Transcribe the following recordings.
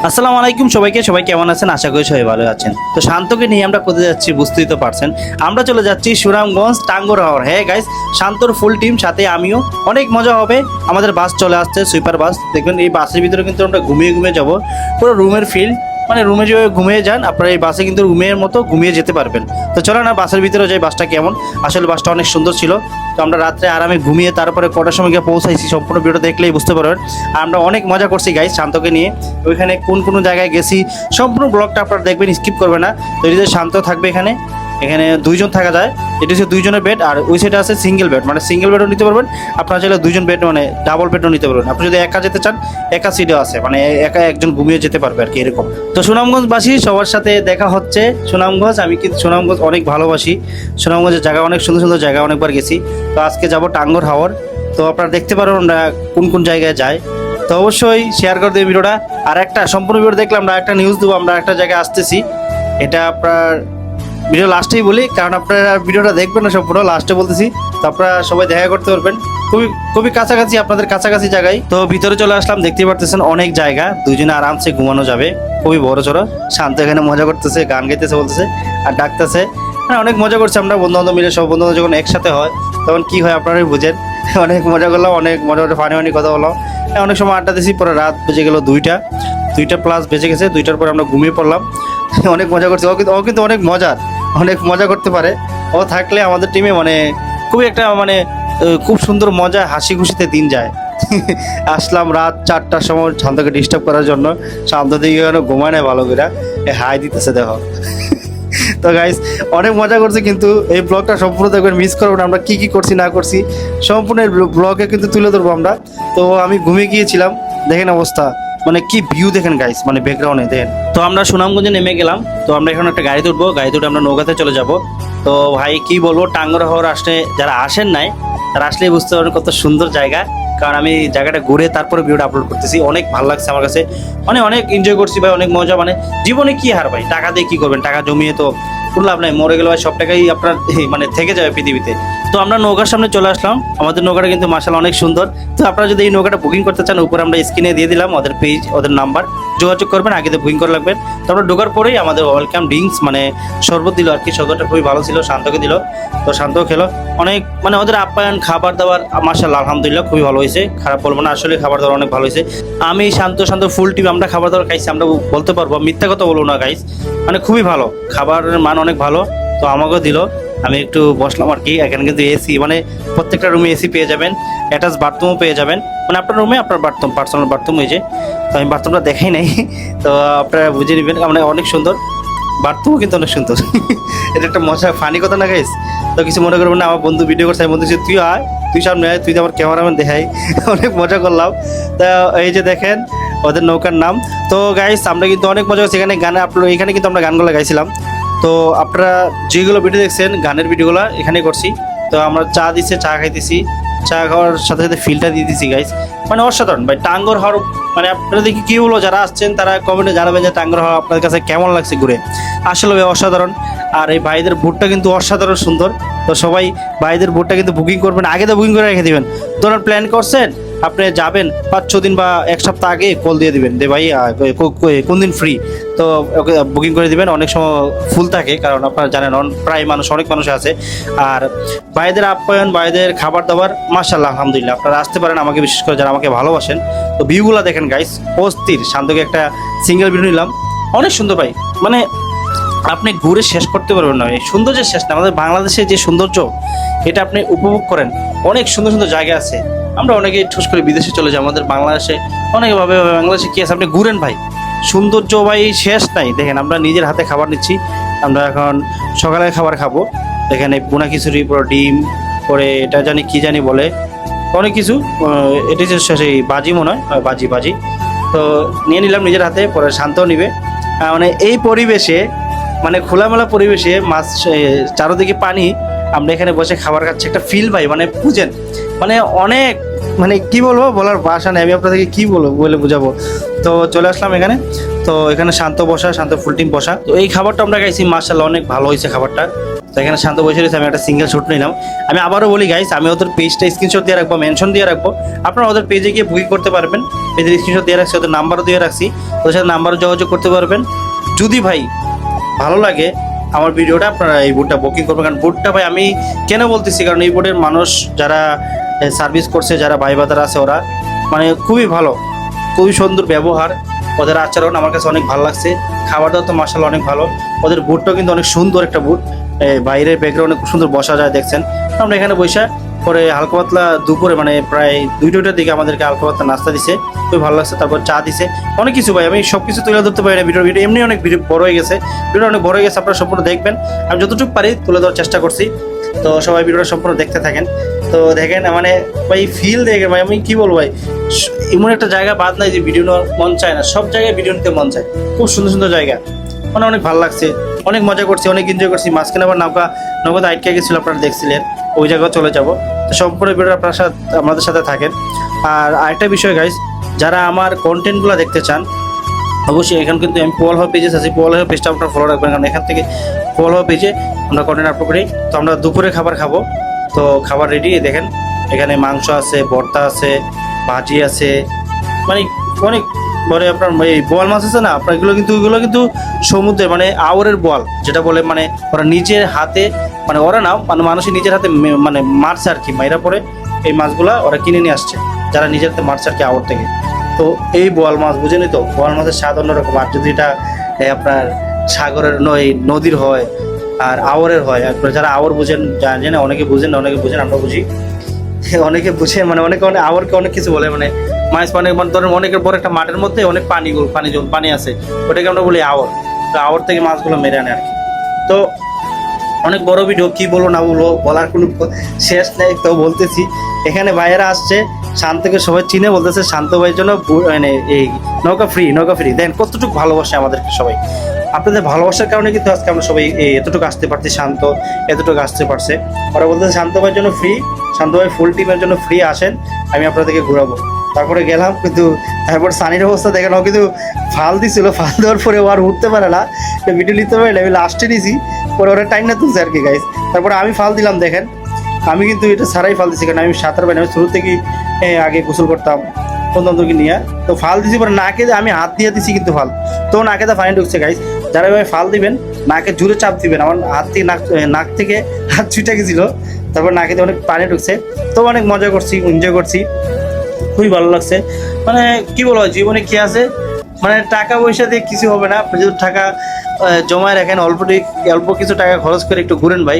আসসালামু আলাইকুম সবাইকে, সবাই কেমন আছেন? আশা করি সবাই ভালো আছেন। তো শান্তকে নিয়ে আমরা কোথায় যাচ্ছি বুঝতেই তো পারছেন। আমরা চলে যাচ্ছি সুনামগঞ্জ টাঙ্গুর হাওর। হ্যাঁ গাইস, শান্তর ফুল টিম, সাথে আমিও। অনেক মজা হবে। আমাদের বাস চলে আসছে, সুইপার বাস। দেখবেন এই বাসের ভিতরে কিন্তু আমরা ঘুমিয়ে ঘুমিয়ে যাবো। পুরো রুমের ফিল, মানে রুমে যে ঘুমিয়ে যান আপনারা, এই বাসে কিন্তু রুমের মতো ঘুমিয়ে যেতে পারবেন। তো চলো না বাসের ভিতরে যাই, বাসটা কেমন। আসলে বাসটা অনেক সুন্দর ছিল। তো আমরা রাত্রে আরামে ঘুমিয়ে তারপরে কটার সময় গিয়ে পৌঁছাইছি, সম্পূর্ণ ভিডিওটা দেখলেই বুঝতে পারবেন। আর আমরা অনেক মজা করছি গাইস শান্তকে নিয়ে। ওইখানে কোন কোন জায়গায় গেছি সম্পূর্ণ ব্লগটা আপনারা দেখবেন, স্কিপ করবে না। তো এই যে শান্ত থাকবে এখানে, এখানে দুইজন থাকা যায়। এটা হচ্ছে দুইজনের বেড, আর ওই সাইডে আছে সিঙ্গেল বেড, মানে সিঙ্গেল বেডও নিতে পারবেন আপনারা চাইলে। দুইজন বেড মানে ডাবল বেডও নিতে পারবেন। আপনি যদি একা যেতে চান, একা সিটও আছে, মানে একা একজন ঘুমিয়ে যেতে পারবে আর কি, এরকম। তো সুনামগঞ্জবাসী সবার সাথে দেখা হচ্ছে। সুনামগঞ্জ, আমি কিন্তু সুনামগঞ্জ অনেক ভালোবাসি। সুনামগঞ্জের জায়গা অনেক সুন্দর সুন্দর জায়গা, অনেকবার গেছি। তো আজকে যাব টাঙ্গুর হাওর। তো আপনারা দেখতে পারেন আমরা কোন কোন জায়গায় যাই। তো অবশ্যই শেয়ার করে দেবে ভিডিওটা। আর একটা সম্পূর্ণ ভিডিও দেখলে আমরা একটা নিউজ দেবো, আমরা একটা জায়গায় আসতেছি। এটা আপনার ভিডিও লাস্টেই বলি, কারণ আপনারা ভিডিওটা দেখবেন না সম্পূর্ণ, লাস্টে বলতেছি। তো আপনারা সবাই দেখা করতে পারবেন, খুবই খুবই কাছাকাছি, আপনাদের কাছাকাছি জায়গায়। তো ভিতরে চলে আসলাম, দেখতেই পারতেছেন অনেক জায়গা, দুইজনে আরামসে ঘুমানো যাবে। খুবই বড় সড়ো। শান্ত এখানে মজা করতেছে, গান গাইতেছে, বলতেছে আর ডাকতেছে। মানে অনেক মজা করছে আমরা বন্ধু বান্ধব মিলে। সব বন্ধু বান্ধব যখন একসাথে হয় তখন কি হয় আপনারাই বুঝেন। অনেক মজা করলাম, অনেক মজা করে ফানি ফানি কথা বললাম। অনেক সময় আড্ডা দিয়েছি, পরে রাত বেজে গেল 2টা প্লাস বেজে গেছে। 2টার পরে আমরা ঘুমিয়ে পড়লাম। অনেক মজা করছে। ও কিন্তু অনেক মজার, অনেক মজা করতে পারে। ও থাকলে আমাদের টিমে মানে খুবই একটা মানে খুব সুন্দর মজা, হাসি খুশিতে দিন যায়। আসলাম রাত 4টার সময় শান্তকে ডিস্টার্ব করার জন্য। শান্ত দিকে ঘুমায় নেয় ভালো করে, হাই দিতেছে দেখো। তো গাইস অনেক মজা করছে, কিন্তু এই ব্লগটা সম্পূর্ণ দেখবেন, মিস করবো না। আমরা কি কি করছি না করছি সম্পূর্ণ ব্লগে কিন্তু তুলে ধরবো আমরা। তো আমি ঘুমিয়ে গিয়েছিলাম, দেখেন অবস্থা, মানে কি ভিউ দেখেন গাইস, মানে ব্যাকগ্রাউন্ডে দেখেন। তো আমরা সুনামগঞ্জে নেমে গেলাম। তো আমরা এখন একটা গাড়িতে উঠবো, গাড়িতে উঠে আমরা নৌকাতে চলে যাব। তো ভাই কি বলবো, টাঙ্গুর হাওর আসলে যারা আসেন নাই তারা আসলেই বুঝতে পারবেন কত সুন্দর জায়গা। কারণ আমি জায়গাটা ঘুরে তারপরে ভিডিওটা আপলোড করতেছি। অনেক ভালো লাগছে আমার কাছে, মানে অনেক এনজয় করছি ভাই, অনেক মজা। মানে জীবনে কি হার ভাই, টাকা দিয়ে কি করবেন? টাকা জমিয়ে তো কোনো লাভ নাই, মরে গেলে ভাই সব টাকাই আপনার মানে থেকে যাবে পৃথিবীতে। তো আমরা নৌকার সামনে চলে আসলাম। আমাদের নৌকাটা কিন্তু মাশাআল্লাহ অনেক সুন্দর। তো আপনারা যদি এই নৌকাটা বুকিং করতে চান, উপরে আমরা স্ক্রিনে দিয়ে দিলাম ওদের পেজ, ওদের নাম্বার, যোগাযোগ করবেন, আগে তো বুকিং করে রাখবেন। তারপর ঢোকার পরেই আমাদের ওয়েলকাম ড্রিঙ্কস মানে শরবত দিল আর কি। শরবতটা খুবই ভালো ছিল, শান্তকে দিল। তো শান্তও খেলো। অনেক মানে ওদের আপ্যায়ন, খাবার দাবার মাশাআল্লাহ আলহামদুলিল্লাহ খুবই ভালো হয়েছে, খারাপ বলবো না। আসলে খাবার দাবার অনেক ভালো হয়েছে। আমি শান্ত ফুল টিম আমরা খাবার দাবার খাইছি, আমরা বলতে পারবো, মিথ্যা কথা বলবো না গাইস। মানে খুবই ভালো, খাবারের মান অনেক ভালো। তো আমাকেও দিল, আমি একটু বসলাম আর কি। এখানে কিন্তু এসি, মানে প্রত্যেকটা রুমে এসি পেয়ে যাবেন, অ্যাটাচ বাথরুমও পেয়ে যাবেন। মানে আপনার রুমে আপনার বাথরুম, পার্সোনাল বাথরুম হয়েছে। তো আমি বাথরুমটা দেখাই নাই, তো আপনারা বুঝে নেবেন। মানে অনেক সুন্দর বাথরুমও, কিন্তু অনেক সুন্দর। এটা একটা মজা ফানি কথা না গাইস। তো কিছু মনে করবেন না, আমার বন্ধু ভিডিও করছে, আমি বন্ধু তুই আয়, তুই সামনে আয়, তুই তো আমার ক্যামেরাম্যান দেখাই। অনেক মজা করলাম। তা এই যে দেখেন ওদের নৌকার নাম। তো গাইস আমরা কিন্তু অনেক মজা করছি এখানে, গানে আপলোড, এখানে কিন্তু আমরা গানগুলো গাইছিলাম। তো আপনারা যেগুলো ভিডিও দেখছেন গানের ভিডিওগুলো এখানে করছি। তো আমরা চা দিচ্ছে, চা খাইতেছি, চা খাওয়ার সাথে সাথে ফিলটা দিয়ে দিচ্ছি গাইস। মানে অসাধারণ ভাই টাঙ্গুর হাওর। মানে আপনারা দেখি কি বলো, যারা আসছেন তারা কমেন্টে জানাবেন যে টাঙ্গুর হাওর আপনাদের কাছে কেমন লাগছে ঘুরে। আসলে ভাই অসাধারণ। আর এই ভাইদের বুটটা কিন্তু অসাধারণ সুন্দর। তো সবাই ভাইদের বুটটা কিন্তু বুকিং করবেন, আগে তো বুকিং করে রেখে দিবেন। ধরুন প্ল্যান করছেন আপনি যাবেন 5-6 দিন বা এক সপ্তাহ আগে কল দিয়ে দিবেন যে ভাই কোন দিন ফ্রি। তো ওকে বুকিং করে দিবেন। অনেক সময় ফুল থাকে, কারণ আপনারা জানেন প্রায় মানুষ, অনেক মানুষ আছে। আর ভাইদের আপ্যায়ন, ভাইদের খাবার দাবার মাশাআল্লাহ আলহামদুলিল্লাহ। আপনারা আসতে পারেন, আমাকে বিশেষ করে যারা আমাকে ভালোবাসেন। তো ভিউগুলো দেখেন গাইস, অস্থির। শান্তকে একটা সিঙ্গেল ভিডিও নিলাম, অনেক সুন্দর ভাই। মানে আপনি ঘুরে শেষ করতে পারবেন না, এই সৌন্দর্যের শেষ না। আমাদের বাংলাদেশের যে সৌন্দর্য, এটা আপনি উপভোগ করেন। অনেক সুন্দর সুন্দর জায়গা আছে। আমরা অনেকে ঠুস করে বিদেশে চলে যাই, আমাদের বাংলাদেশে অনেকভাবে, বাংলাদেশে কি আছে আপনি ঘুরেন ভাই, সৌন্দর্য ভাই শেষ নাই। দেখেন আমরা নিজের হাতে খাবার নিচ্ছি। আমরা এখন সকালে খাবার খাবো। এখানে বোনা খিচুড়ি, পরে ডিম, পরে এটা জানি কি জানি বলে, অনেক কিছু। এটা হচ্ছে সেই বাজি মনে হয়, বাজি। তো নিয়ে নিলাম নিজের হাতে, পরে শান্তও নিবে। মানে এই পরিবেশে, মানে খোলামেলা পরিবেশে, মাছ চারোদিকে পানি, আমরা এখানে বসে খাবার খাচ্ছি, একটা ফিল ভাই, মানে বুঝেন। মানে অনেক, মানে কি বলবো, বলার ভাষা নেই। আমি আপনাদেরকে কি বলে বোঝাবো। তো চলে আসলাম এখানে। তো তো এখানে শান্ত বসা, শান্ত ফুল টিম বসা। তো এই খাবারটা আমরা খাইছি, মাশাআল্লাহ অনেক ভালো হয়েছে খাবারটা। তো এখানে শান্ত বসে রয়েছে, আমি একটা সিঙ্গেল শুট নিলাম। আমি আবারও বলি গাইস, আমি ওদের পেজটা স্ক্রিনশট দিয়ে রাখবো, মেনশন দিয়ে রাখবো, আপনারা ওদের পেজে গিয়ে বুকিং করতে পারবেন। পেজের স্ক্রিনশট দিয়ে রাখছি, ওদের নাম্বারও দিয়ে রাখছি, ওদের সাথে নাম্বারও যোগাযোগ করতে পারবেন। যদি ভাই ভালো লাগে আমার ভিডিওটা, আপনারা এই বুটটা বুকিং করবেন। কারণ বুটটা ভাই আমি কেন বলতেছি, কারণ এই বুটের মানুষ যারা সার্ভিস করছে, যারা ভাই বাদার আছে, ওরা মানে খুবই ভালো, খুবই সুন্দর ব্যবহার, ওদের আচরণ আমার কাছে অনেক ভালো লাগছে। খাবার দাবার তো মাশাআল্লাহ অনেক ভালো। ওদের বুটটাও কিন্তু অনেক সুন্দর একটা বুট, বাইরের ব্যাকগ্রাউন্ডে খুব সুন্দর বসা যায়, দেখছেন। আমরা এখানে বসে পরে হালকা পাতলা দুপুরে মানে প্রায় 2টার দিকে আমাদেরকে হালকা পাতলা নাস্তা দিছে, খুবই ভালো লাগছে। তারপর চা দিছে, অনেক কিছু ভাই, আমি সব কিছু তুলে ধরতে পারি না। ভিডিও এমনি অনেক ভিডিও বড় হয়ে গেছে, ভিডিও অনেক বড় হয়ে গেছে, আপনারা সম্পূর্ণ দেখবেন। আমি যতটুকু পারি তুলে ধরার চেষ্টা করছি, তো সবাই ভিডিওটা সম্পূর্ণ দেখতে থাকেন। তো দেখেন মানে ভাই ফিল দেখে ভাই আমি কি বলবো ভাই, এমন একটা জায়গা বাদ নাই যে ভিডিও নেওয়ার মন চায় না, সব জায়গায় ভিডিও নিতে মন চায়। খুব সুন্দর সুন্দর জায়গা, মানে অনেক ভালো লাগছে, অনেক মজা করছি, অনেক এনজয় করছি। মাঝখানে আবার নৌকাতে আটকে গেছিল, আপনারা দেখছিলেন, ওই জায়গায় চলে যাব। তো সম্পূর্ণ ভিডিও আপনার সাথে আমাদের সাথে থাকেন। আর আরেকটা বিষয় গাইস, যারা আমার কন্টেন্টগুলো দেখতে চান, অবশ্যই এখানে কিন্তু আমি পোয়াল হওয়া পেজেস আছে, পোয়াল হওয়া পেজটা আপনারা ফলো রাখবেন, কারণ এখান থেকে পোয়াল হওয়া পেজে আমরা কন্টেন্ট আপলোড করি। তো আমরা দুপুরে খাবার খাবো, তো খাবার রেডি, দেখেন এখানে মাংস আছে, ভর্তা আছে, ভাজি আছে, মানে অনেক বলে আপনার এই বোয়াল মাছ আছে না আপনার, এগুলো কিন্তু সমুদ্রে মানে আওরের বোয়াল যেটা বলে, মানে ওরা নিজের হাতে, মানে ওরা না মানে মানুষের নিজের হাতে মানে মারছে আর কি, মাইরা পরে এই মাছগুলা ওরা কিনে নিয়ে আসছে, যারা নিজের হাতে মারছে আর কি আওর থেকে। তো এই বোয়াল মাছ বুঝেনি তো, বোয়াল মাছের স্বাদ অন্যরকম। আর যদি এটা আপনার সাগরের নদীর হয় আর আওরের হয়, আপনার যারা আওর বুঝেন জানেন, অনেকে বুঝেন, অনেকে বুঝেন, আমরা বুঝি, অনেকে বুঝে, মানে অনেকে আওরকে অনেক কিছু বলে, মানে মাছ পানি, মানে ধরেন অনেকের বড় একটা মাঠের মধ্যে অনেক পানি আছে, ওটাকে আমরা বলি আওর। তো আওর থেকে মাছগুলো মেরে আনে আর কি। তো অনেক বড় ভিডিও, কি বলবো না বলবো বলার কোনো শেষ নেই। তো বলতেছি এখানে ভাইয়েরা আসছে, শান্তকে সবাই চিনে, বলতেছে শান্ত ভাইয়ের জন্য মানে এই নৌকা ফ্রি দেখেন কতটুকু ভালোবাসে আমাদেরকে সবাই। আপনাদের ভালোবাসার কারণে কিন্তু আজকে আমরা সবাই এতটুকু আসতে পারছি, শান্ত এতটুকু আসতে পারছে। ওরা বলতেছে শান্ত ভাইয়ের জন্য ফ্রি, শান্ত ভাই ফুল টিমের জন্য ফ্রি, আসেন আমি আপনাদেরকে ঘুরাবো। তারপরে গেলাম, কিন্তু তারপর সানির অবস্থা দেখেন, ও কিন্তু ফাল দিছিল, ফাল দেওয়ার পরে ও আর উঠতে পারে না, ভিডিও নিতে পারে না, আমি লাস্টে নিয়েছি, পরে ওরা টাইম না তুলছে আর কি গাইস। তারপরে আমি ফাল দিলাম, দেখেন আমি কিন্তু এটা সারাই ফাল দিছি, কারণ আমি সাঁতার পাই না, আমি শুরু থেকেই আগে গোসল করতাম বন্ধুকে নিয়ে। তো ফাল দিছি, পরে নাকে আমি হাত দিয়ে দিছি কিন্তু ফাল, তো নাকে তো পানি ঢুকছে গাইস। যারা এভাবে ফাল দিবেন নাকে জুড়ে চাপ দিবেন, আমার হাত থেকে নাক থেকে হাত ছুটে গেছিলো, তারপর নাকে অনেক পানি ঢুকছে। তো অনেক মজা করছি, এনজয় করছি, খুবই ভালো লাগছে। মানে কি বলবো, জীবনে কি আছে, মানে টাকা পয়সা দিয়ে কিছু হবে না, আপনি যদি টাকা জমায় রাখেন, অল্প কিছু টাকা খরচ করে একটু ঘুরেন ভাই,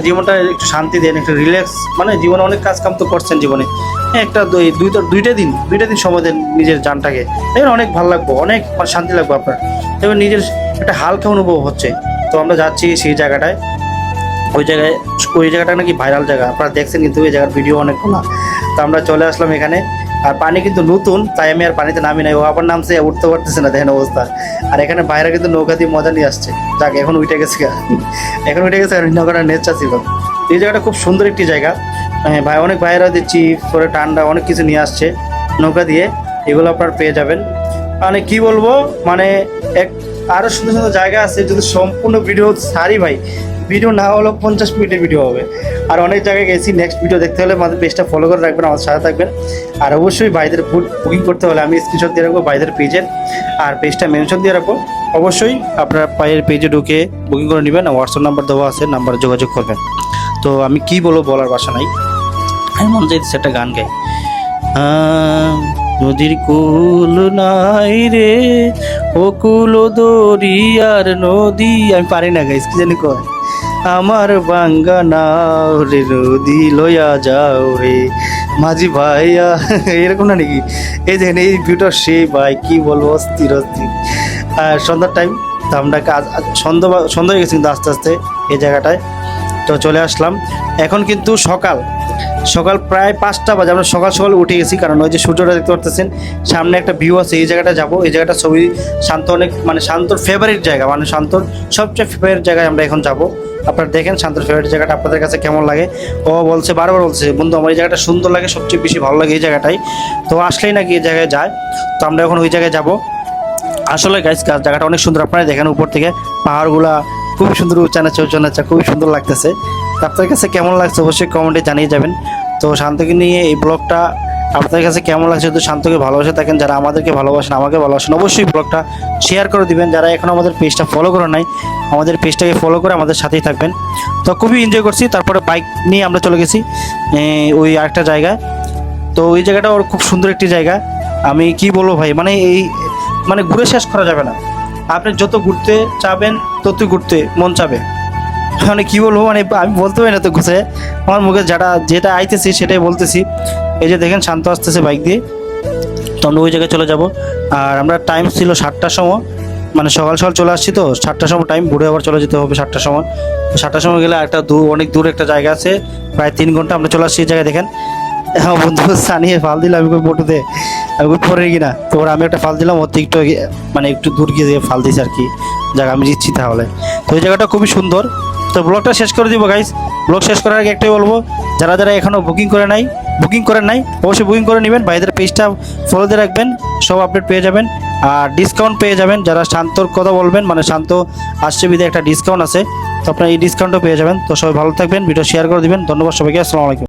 জীবনটা একটু শান্তি দেন, একটু রিল্যাক্স, মানে জীবনে অনেক কাজ কাম তো করছেন জীবনে, একটা দুইটা দিন সময় দেন নিজের জানটাকে, দেখবেন অনেক ভালো লাগবো, অনেক শান্তি লাগবে আপনার, দেখবেন নিজের একটা হালকা অনুভব হচ্ছে। তো আমরা যাচ্ছি সেই জায়গাটায়, ওই জায়গাটা নাকি ভাইরাল জায়গা, আপনারা দেখছেন কিন্তু ওই জায়গার ভিডিও অনেক না। তো আমরা চলে আসলাম এখানে, আর পানি কিন্তু নতুন, তাই আমি আর পানিতে নামি নাই, ও আবার নামছে, উঠতে পারতেছে না, দেখেন অবস্থা। আর এখানে বাইরে কিন্তু নৌকা দিয়ে মজা নিয়ে আসছে, যাক এখন উঠে গেছে নৌকাটা নেচা ছিল। এই জায়গাটা খুব সুন্দর একটি জায়গা, হ্যাঁ ভাই, অনেক ভাইয়েরা দিচ্ছি পরে ঠান্ডা অনেক কিছু নিয়ে আসছে নৌকা দিয়ে, এগুলো আপনার পেয়ে যাবেন। মানে কি বলবো, মানে আরো সুন্দর সুন্দর জায়গা আছে, যদি সম্পূর্ণ ভিডিও সারি ভাই, ভিডিও না হলেও 50 মিনিটের ভিডিও হবে। আর অনেক জায়গায় গেছি, নেক্সট ভিডিও দেখতে হলে আমাদের পেজটা ফলো করে রাখবেন, আমাদের সাথে থাকবেন। আর অবশ্যই ভাইদের বুকিং করতে হলে আমি স্ক্রিনশট দিয়ে রাখবো ভাইদের পেজের, আর পেজটা মেনশন দিয়ে রাখবো। অবশ্যই আপনারা ভাইয়ের পেজে ঢুকে বুকিং করে নেবেন, হোয়াটসঅ্যাপ নাম্বার দেওয়া আছে, নাম্বারে যোগাযোগ করবেন। তো আমি কি বলবো, বলার ভাষা নাই, আমি মন চাইতেছে একটা গান গাই। নদীর কুল নাই রে, ও কুল দরিয়ার নদী, আমি পারি না গাইস, কি জানি কয়, আমার বাঙ্গা নাও রে নদী লইয়া যাও রে মাঝি ভাইয়া, এরকম না নাকি? এই দেখেন এই ভিউটা, সেই ভাই কি বলবো, অস্থির। আর সন্ধ্যার টাইম, তো আমরা সন্ধ্যা হয়ে গেছি কিন্তু আস্তে আস্তে এই জায়গাটায়। তো চলে আসলাম, এখন কিন্তু সকাল প্রায় 5টা বাজে, আমরা সকাল উঠে গেছি, কারণ ওই যে সূর্যটা দেখতে পারতেছেন, সামনে একটা ভিউ আছে, এই জায়গাটা যাবো, এই জায়গাটা ছবি শান্ত, অনেক মানে শান্তর ফেভারিট জায়গা, মানে শান্তর সবচেয়ে ফেভারিট জায়গায় আমরা এখন যাব। আপনারা দেখেন শান্তর ফেভারিট জায়গাটা আপনাদের কাছে কেমন লাগে। ও বলছে, বারবার বলছে, বন্ধু আমার এই জায়গাটা সুন্দর লাগে, সবচেয়ে বেশি ভালো লাগে এই জায়গাটাই, তো আসলেই নাকি এই জায়গায় যায়। তো আমরা এখন ওই জায়গায় যাব। আসলে গাইস জায়গাটা অনেক সুন্দর, আপনারা দেখেন উপর থেকে পাহাড়গুলা খুবই সুন্দর, উঁচা নাচা খুবই সুন্দর লাগতেছে। তো আপনার কাছে কেমন লাগছে অবশ্যই কমেন্টে জানিয়ে যাবেন। তো শান্তকে নিয়ে এই ব্লগটা আপনাদের কাছে কেমন লাগছে, যদি শান্তকে ভালোবাসে থাকেন, যারা আমাদেরকে ভালোবাসেন, আমাকে ভালোবাসেন, অবশ্যই ব্লগটা শেয়ার করে দিবেন। যারা এখনও আমাদের পেজটা ফলো করে নাই, আমাদের পেজটাকে ফলো করে আমাদের সাথেই থাকবেন। তো খুবই এনজয় করছি। তারপরে বাইক নিয়ে আমরা চলে গেছি ওই আরেকটা জায়গায়। তো ওই জায়গাটা ওর খুব সুন্দর একটি জায়গা। আমি কি বলবো ভাই, মানে এই মানে ঘুরে শেষ করা যাবে না। আপনি যত ঘুরতে চাবেন ততই ঘুরতে মন চাবে। মানে কি বলবো, মানে আমি বলতে পারি না তো ঘুষে, আমার মুখে যেটা আইতেছি সেটাই বলতেছি। এই যে দেখেন শান্ত আসতেছে বাইক দিয়ে। তো আমরা ওই জায়গায় চলে যাব। আর আমরা টাইম ছিল 7টার সময়, মানে সকাল সকাল চলে আসছি, তো 7টার সময় টাইম, ঘুরে আবার চলে যেতে হবে 7টার সময়। 7টার সময় গেলে একটা অনেক দূর একটা জায়গা আছে, প্রায় 3 ঘন্টা আমরা চলে আসছি এই জায়গায়। দেখেন হ্যাঁ বন্ধু সানিয়ে ফাল দিল, আমি কই বটুতে আমি কই পরে কিনা, তো আমি একটা ফাল দিলাম, ওর একটু মানে একটু দূর গিয়ে ফাল দিয়েছি আর কি, জায়গা আমি দিচ্ছি তাহলে। তো ওই জায়গাটা খুবই সুন্দর। তো ব্লগটা শেষ করে দিব গাইস। ব্লগ শেষ করার আগে একটাই বলবো, যারা যারা এখনও বুকিং করেন নাই অবশ্যই বুকিং করে নেবেন। ভাইদের পেজটা ফলো দিয়ে রাখবেন, সব আপডেট পেয়ে যাবেন। আর ডিসকাউন্ট পেয়ে যাবেন, যারা শান্তর কথা বলবেন, মানে শান্ত আসছে বিধে একটা ডিসকাউন্ট আছে, তো আপনারা এই ডিসকাউন্টও পেয়ে যাবেন। তো সবাই ভালো থাকবেন, ভিডিও শেয়ার করে দিবেন। ধন্যবাদ সবাইকে, আসসালামু আলাইকুম।